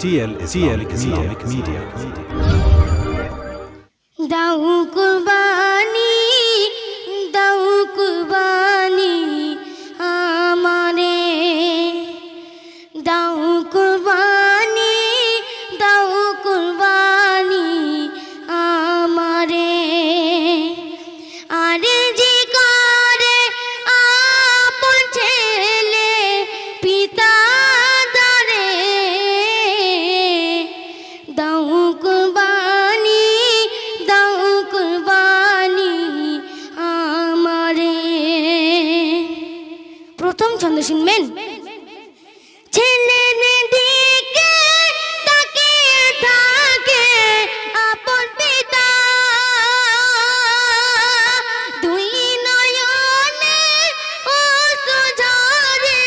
TL Islamic Media. দাও কুরবানি, দাও কুরবানি আমারে, দাও কুরবানি, দাও কুরবানি আমারে। আরে জি করে আপন ছেলে পিতা দারে, দাও কুরবানি, দাও কুরবানি আমারে। প্রথম ছন্দ শুনবেন। ছেলের দিকে তাকিয়ে থাকে আপন পিতা, দুই নয়নে অশ্রু ঝরে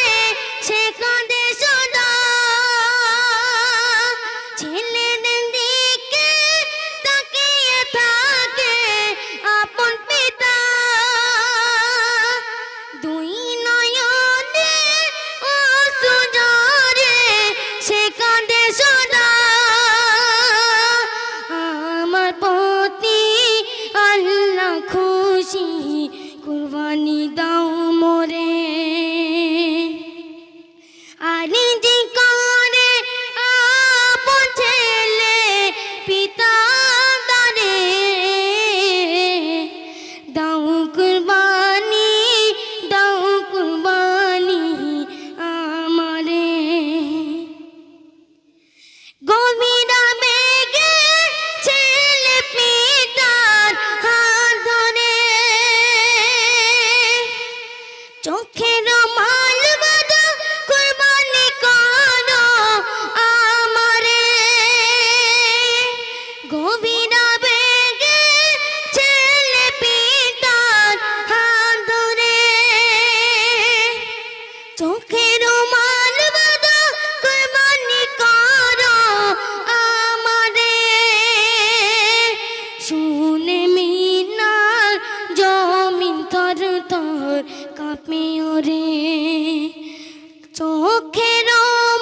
সে কাঁদে সদা। ছেলের দিকে তাকিয়ে থাকে আপন পিতা, দুই নয়নে অশ্রু ঝরে সে কাঁদে সদা। আমার প্রতি আল্লাহ খুশি, কুরবানি দাও মোরে। আরে যে করে আপন ছেলে পিতা দারে, দাও কুরবানি, দাও কুরবানি আমারে। গভীরা বেগে ছেলে পিতার হাত ধরে, চোখের মাল বাঁধা কুরবানি করো আমারে। গভীরা বেগে ছেলে পিতার হাত ধরে, চোখের মাল বাঁধা কুরবানি করো আমারে। শুনে মিনার জমিন থর থর কাঁপে ওরে, চোখের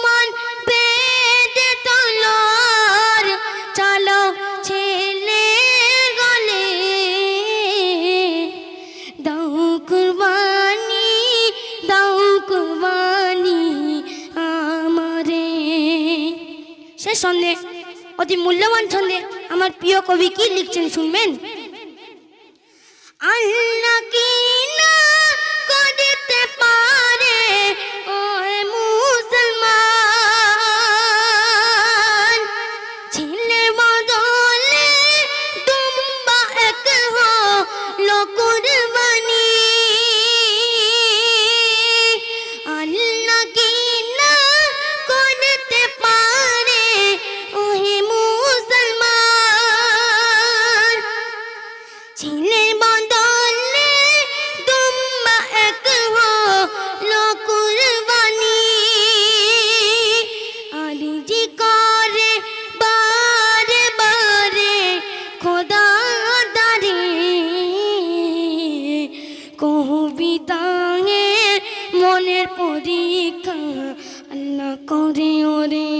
মান বেঁধে তলোয়ার চালো ছেলে গলে, দাও কুরবানি, দাও কুরবানি আমারে। সে ছন্দে, অতি মূল্যবান ছন্দে আমার প্রিয় কবি কি লিখছেন শুনবেন। আল্লাহ কি না করতে পারে ও মুসলমান, ছেলে বদলে দুম্বা এক হলো কুরবানি। আল্লাহ কি না করতে পারে ও মুসলমান, ছেলে বদলে দুম্বা এক হলো কুরবানি। আরজি করে বারে বারে খোদা দারে, কবিতাঙে মনের পরীক্ষা আল্লাহ করে ওরে।